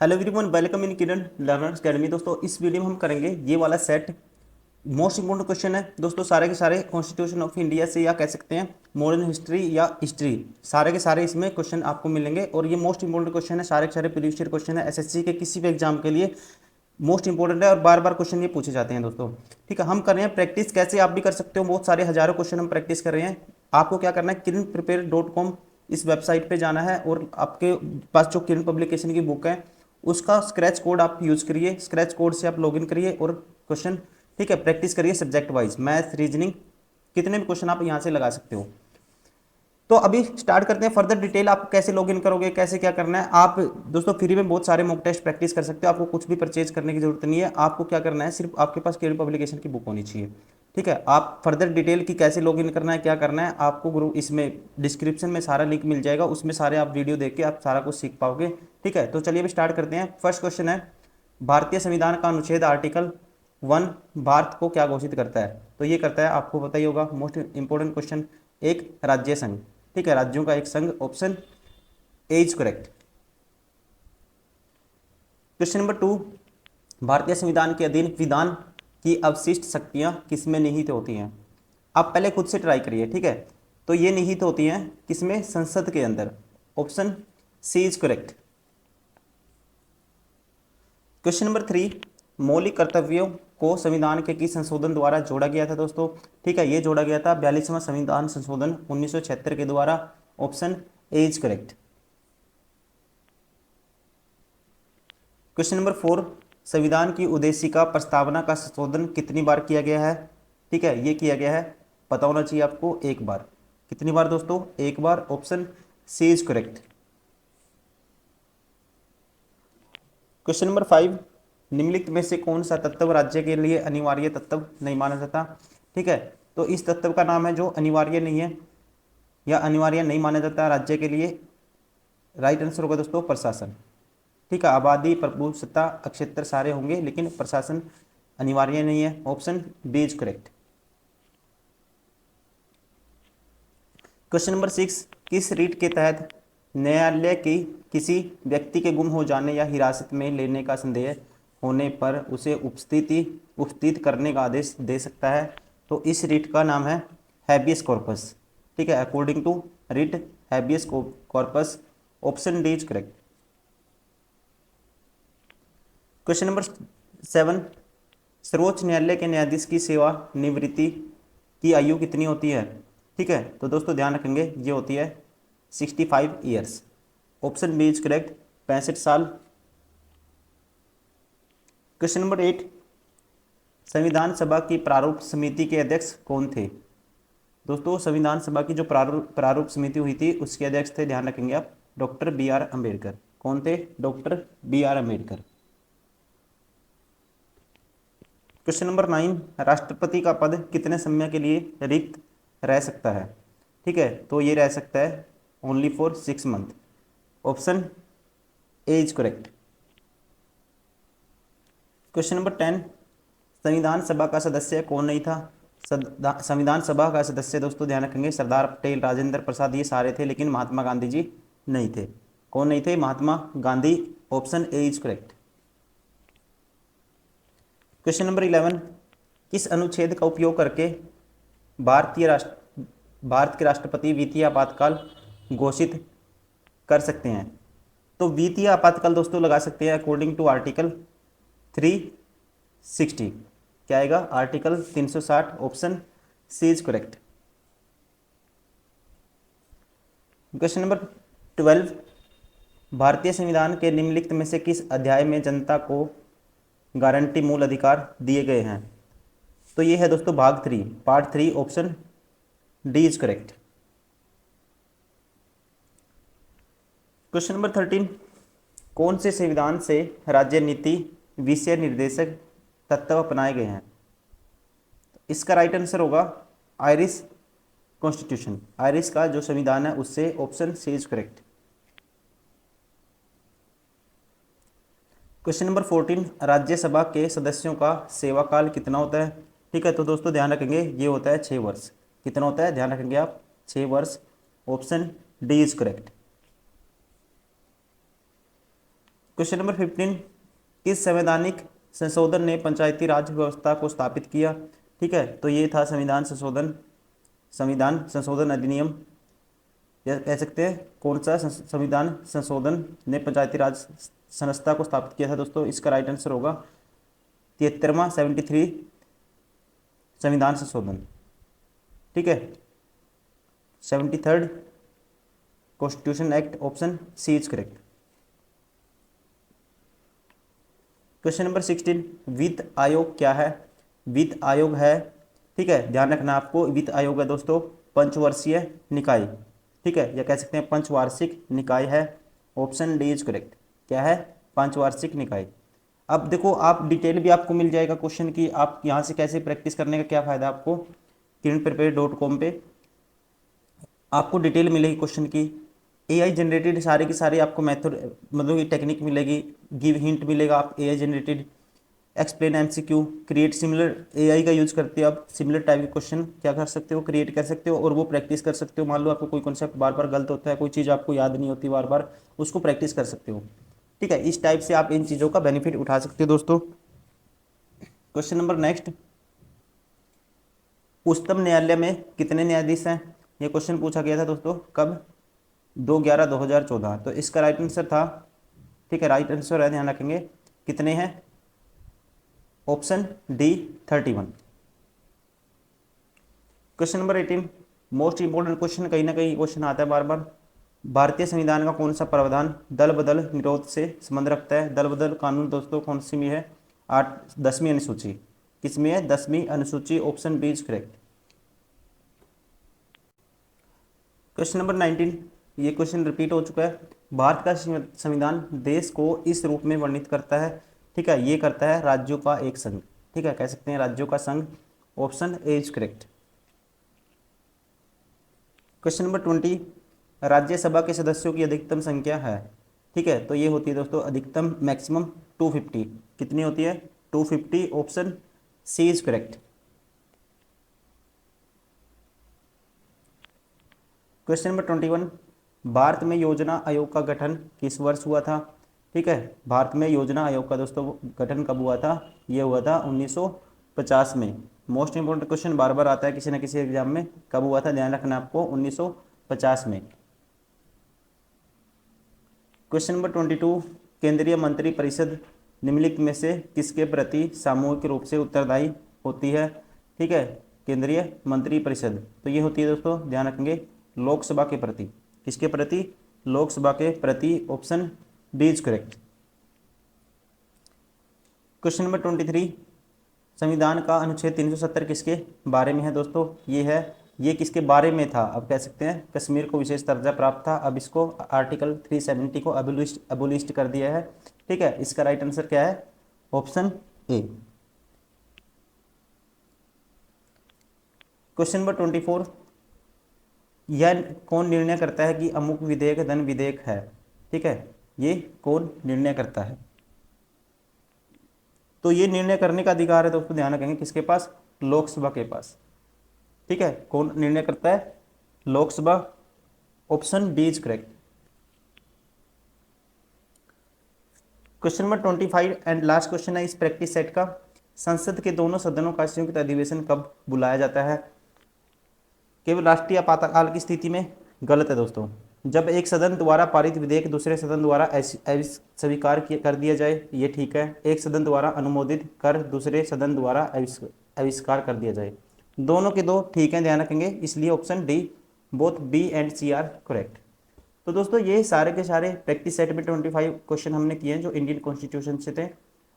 Hello everyone, welcome in Kiran learners academy. दोस्तों इस video में हम करेंगे ये वाला सेट। मोस्ट इंपोर्टेंट क्वेश्चन है दोस्तों, सारे के सारे कॉन्स्टिट्यूशन ऑफ इंडिया से, या कह सकते हैं मॉडर्न हिस्ट्री या हिस्ट्री, सारे के सारे इसमें क्वेश्चन आपको मिलेंगे। और ये मोस्ट इंपोर्टेंट क्वेश्चन है, सारे के सारे प्रीवियस ईयर क्वेश्चन है, एसएससी के किसी भी एग्जाम के लिए मोस्ट इंपोर्टेंट है और बार बार क्वेश्चन ये पूछे जाते हैं दोस्तों। ठीक है, हम कर रहे हैं प्रैक्टिस, कैसे आप भी कर सकते हो, बहुत सारे हजारों क्वेश्चन हम प्रैक्टिस कर रहे हैं। आपको क्या करना है, kiranprepare.com इस वेबसाइट पे जाना है और आपके पास जो किरण पब्लिकेशन की बुक है उसका स्क्रैच कोड आप यूज करिए, स्क्रैच कोड से आप लॉगिन करिए और क्वेश्चन, ठीक है, प्रैक्टिस करिए सब्जेक्ट वाइज, मैथ, रीजनिंग, कितने भी क्वेश्चन आप यहाँ से लगा सकते हो। तो अभी स्टार्ट करते हैं फर्दर डिटेल, आप कैसे लॉगिन करोगे, कैसे क्या करना है। आप दोस्तों फ्री में बहुत सारे मॉक टेस्ट प्रैक्टिस कर सकते हो, आपको कुछ भी परचेज करने की जरूरत नहीं है। आपको क्या करना है, सिर्फ आपके पास किरण पब्लिकेशन की बुक होनी चाहिए। ठीक है, आप फर्दर डिटेल की कैसे लॉगिन करना है, क्या करना है, आपको ग्रुप इसमें डिस्क्रिप्शन में सारा लिंक मिल जाएगा, उसमें सारे आप वीडियो देख के आप सारा कुछ सीख पाओगे। ठीक है, तो चलिए अभी स्टार्ट करते हैं। फर्स्ट क्वेश्चन है, भारतीय संविधान का अनुच्छेद आर्टिकल 1 भारत को क्या घोषित करता है। तो ये करता है, आपको पता ही होगा, मोस्ट इंपोर्टेंट क्वेश्चन, एक राज्य संघ। ठीक है, राज्यों का एक संघ, option A is correct. Question number 2, भारतीय संविधान के अधीन विधान की अवशिष्ट शक्तियां किसमें निहित होती हैं। आप पहले खुद से ट्राई करिए। ठीक है, तो ये निहित होती हैं किसमें, संसद के अंदर, option C is correct. Question number 3, मौलिक कर्तव्यों को संविधान के किस संशोधन द्वारा जोड़ा गया था दोस्तों। ठीक है, ये जोड़ा गया था 42वां संविधान संशोधन 1976 के द्वारा, option A is correct. Question number 4, संविधान की उद्देशिका प्रस्तावना का संशोधन कितनी बार किया गया है। ठीक है, ये किया गया है, पता होना चाहिए आपको, एक बार। कितनी बार दोस्तों, एक बार, option C is correct. Question number 5, निम्नलिखित में से कौन सा तत्व राज्य के लिए अनिवार्य तत्व नहीं माना जाता। ठीक है, तो इस तत्व का नाम है जो अनिवार्य नहीं है या अनिवार्य नहीं माना जाता राज्य के लिए। राइट आंसर होगा दोस्तों प्रशासन। ठीक है, आबादी, प्रभुसत्ता, अक्षेत्र सारे होंगे, लेकिन प्रशासन अनिवार्य नहीं है, option B is correct. Question number 6, किस रीट के तहत न्यायालय की किसी व्यक्ति के गुम हो जाने या हिरासत में लेने का संदेह होने पर उसे उपस्थित करने का आदेश दे सकता है। तो इस रीट का नाम है हैबियस कॉर्पस। ठीक है, according to writ habeas corpus, option D is correct. Question number 7, सर्वोच्च न्यायालय के न्यायाधीश की सेवा निवृत्ति की आयु कितनी होती है। ठीक है, तो दोस्तों ध्यान रखेंगे, ये होती है 65 years, option B is correct, 65 साल। क्वेश्चन नंबर 8, संविधान सभा की प्रारूप समिति के अध्यक्ष कौन थे। दोस्तों संविधान सभा की जो प्रारूप समिति हुई थी उसके अध्यक्ष थे, ध्यान रखेंगे आप, डॉक्टर बी आर अम्बेडकर। कौन थे, doctor B R Ambedkar. Question number 9, राष्ट्रपति का पद कितने समय के लिए रिक्त रह सकता है। ठीक है, तो ये रह सकता है only for 6 month, option A is correct. Question number 10, संविधान सभा का सदस्य कौन नहीं था। संविधान सभा का सदस्य दोस्तों ध्यान रखेंगे, सरदार पटेल, राजेंद्र प्रसाद, ये सारे थे, लेकिन महात्मा गांधी जी नहीं थे। कौन नहीं थे, Mahatma Gandhi, option A is correct. Question number 11, किस अनुच्छेद का उपयोग करके भारत के राष्ट्रपति वित्तीय आपातकाल घोषित कर सकते हैं। तो वित्तीय आपातकाल दोस्तों लगा सकते हैं अकॉर्डिंग टू आर्टिकल 360। क्या आएगा, article 360, option C is correct. Question number 12, भारतीय संविधान के निम्नलिखित में से किस अध्याय में जनता को गारंटी मूल अधिकार दिए गए हैं। तो ये है दोस्तों भाग 3, part 3, option D is correct. Question number 13, कौन से संविधान से राज्य नीति विषय निर्देशक तत्व अपनाए गए हैं। इसका राइट आंसर होगा आयरिश कॉन्स्टिट्यूशन, आयरिश का जो संविधान है उससे, option C is correct. Question number 14, Rajya Sabha के सदस्यों का सेवा काल कितना होता है। ठीक है, तो दोस्तों ध्यान रखेंगे, ये होता है 6 वर्ष। कितना होता है, ध्यान रखेंगे आप, 6 वर्ष, option D is correct. Question number 15, किस संवैधानिक संशोधन ने पंचायती राज व्यवस्था को स्थापित किया? ठीक है, तो ये था संविधान संशोधन अधिनियम, या कह सकते हैं कौन सा संविधान संशोधन ने पंचायती राज संस्था को स्थापित किया था दोस्तों? इसका राइट आंसर होगा 73वां 73 संविधान संशोधन। ठीक है, 73rd constitution act, option C is correct. Question number 16, वित्त आयोग क्या है? वित्त आयोग है, ठीक है, ध्यान रखना आपको, वित्त आयोग है दोस्तों पंचवर्षीय निकाय, ठीक है, या कह सकते हैं पंचवार्षिक निकाय है, ऑप्शन डी इज करेक्ट। क्या है? पंचवार्षिक निकाय। अब देखो, आप डिटेल भी आपको मिल जाएगा क्वेश्चन की, आप यहाँ से कैसे प्रैक्टिस करने का क्या फायदा आपको, kiranprepare.com पे आपको डिटेल मिलेगी क्वेश्चन की, एआई जनरेटेड सारे के सारे आपको मेथड, मतलब ये टेक्निक मिलेगी, गिव हिंट मिलेगा, आप AI generated, explain MCQ, create similar, AI का यूज करते हो आप, सिमिलर टाइप के क्वेश्चन क्या कर सकते हो, क्रिएट कर सकते हो और वो प्रैक्टिस कर सकते हो। मान लो आपको कोई कॉन्सेप्ट बार बार गलत होता है, कोई चीज़ आपको याद नहीं होती बार बार, उसको प्रैक्टिस कर सकते हो। ठीक है, इस टाइप से आप इन चीज़ों का बेनिफिट उठा सकते हो दोस्तों। क्वेश्चन नंबर नेक्स्ट, उच्चतम न्यायालय में कितने न्यायाधीश हैं? ये क्वेश्चन पूछा गया था दोस्तों, कब? 2/11/2014। तो इसका राइट आंसर था, ठीक है, राइट आंसर है, ध्यान रखेंगे, कितने हैं? Option D 31। Question number 18, most important question, कहीं ना कहीं क्वेश्चन आता है बार बार, भारतीय संविधान का कौन सा प्रावधान दल बदल निरोध से संबंध रखता है? दल बदल कानून दोस्तों कौन सी में है? 10वीं अनुसूची, किसमें है? 10वीं अनुसूची, option B is correct. Question number 19, ये क्वेश्चन रिपीट हो चुका है, भारत का संविधान देश को इस रूप में वर्णित करता है, ठीक है, ये करता है राज्यों का एक संघ, ठीक है, कह सकते हैं राज्यों का संघ, option A is correct. Question number 20, Rajya Sabha के सदस्यों की अधिकतम संख्या है, ठीक है, तो ये होती है दोस्तों अधिकतम, मैक्सिमम 250, कितनी होती है? 250, option C is correct. Question number 21, भारत में योजना आयोग का गठन किस वर्ष हुआ था? ठीक है, भारत में योजना आयोग का दोस्तों गठन कब हुआ था? ये हुआ था 1950 में। मोस्ट इंपोर्टेंट क्वेश्चन बार बार आता है किसी न किसी एग्जाम में, कब हुआ था? ध्यान रखना आपको, 1950 में। क्वेश्चन नंबर 22, केंद्रीय मंत्री परिषद निम्नलिखित में से किसके प्रति सामूहिक रूप से उत्तरदायी होती है? ठीक है, केंद्रीय मंत्री परिषद, तो ये होती है दोस्तों, ध्यान रखेंगे, लोकसभा के प्रति, किसके प्रति? लोकसभा के प्रति, option D is correct. Question number 23, संविधान का अनुच्छेद 370 किसके बारे में है दोस्तों? ये किसके बारे में था? अब कह सकते हैं कश्मीर को विशेष दर्जा प्राप्त था, अब इसको आर्टिकल 370 को अबोलिस्ट कर दिया है, ठीक है, इसका राइट आंसर क्या है? Option A. क्वेश्चन नंबर 24, यह कौन निर्णय करता है कि अमुक विधेयक धन विधेयक है? ठीक है, ये कौन निर्णय करता है? तो ये निर्णय करने का अधिकार है दोस्तों, ध्यान रखेंगे, किसके पास? लोकसभा के पास, ठीक है, कौन निर्णय करता है? Lok Sabha, option D is correct. Question number 25 and last question है इस प्रैक्टिस सेट का, संसद के दोनों सदनों का संयुक्त अधिवेशन कब बुलाया जाता है? केवल राष्ट्रीय आपातकाल की स्थिति में? गलत है दोस्तों, जब एक सदन द्वारा पारित विधेयक दूसरे सदन द्वारा स्वीकार कर दिया जाए, ये ठीक है, एक सदन द्वारा अनुमोदित कर दूसरे सदन द्वारा आविष्कार कर दिया जाए, दोनों के दो ठीक है, ध्यान रखेंगे, इसलिए option D, both B and C are correct. तो दोस्तों ये सारे के सारे प्रैक्टिस सेट में 25 क्वेश्चन हमने किए हैं जो इंडियन कॉन्स्टिट्यूशन से थे।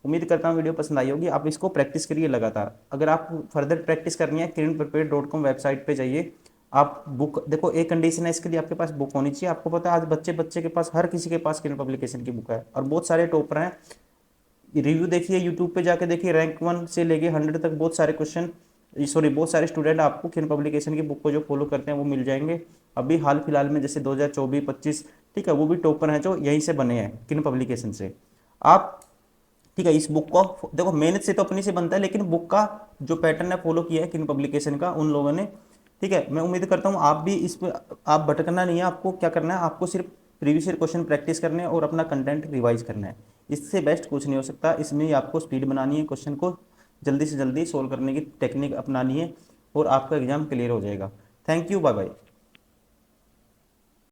उम्मीद करता हूँ वीडियो पसंद आई होगी, आप इसको प्रैक्टिस करिए लगातार। अगर आप फर्दर प्रैक्टिस करनी है kiranprepare.com वेबसाइट पे जाइए, आप बुक देखो, एक कंडीशन है इसके लिए, आपके पास बुक होनी चाहिए। आपको पता है आज बच्चे के पास, हर किसी के पास किरण पब्लिकेशन की बुक है और बहुत सारे टॉपर हैं। रिव्यू देखिए, यूट्यूब पे जाके देखिए, रैंक 1 से लेके 100 तक बहुत सारे क्वेश्चन, बहुत सारे स्टूडेंट आपको किरण पब्लिकेशन की बुक को जो फॉलो करते हैं वो मिल जाएंगे। अभी हाल फिलहाल में जैसे 2024-25, ठीक है, वो भी टॉपर हैं जो यहीं से बने हैं किरण पब्लिकेशन से। आप, ठीक है, इस बुक को देखो, मेहनत से तो अपनी से बनता है, लेकिन बुक का जो पैटर्न है फॉलो किया है किरण पब्लिकेशन का उन लोगों ने, ठीक है। मैं उम्मीद करता हूँ आप भी इस पर, आप भटकना नहीं है, आपको क्या करना है, आपको सिर्फ प्रीवियस ईयर क्वेश्चन प्रैक्टिस करने हैं और अपना कंटेंट रिवाइज करना है। इससे बेस्ट कुछ नहीं हो सकता। इसमें आपको स्पीड बनानी है, क्वेश्चन को जल्दी से जल्दी सोल्व करने की टेक्निक अपनानी है और आपका एग्जाम क्लियर हो जाएगा। Thank you, bye bye.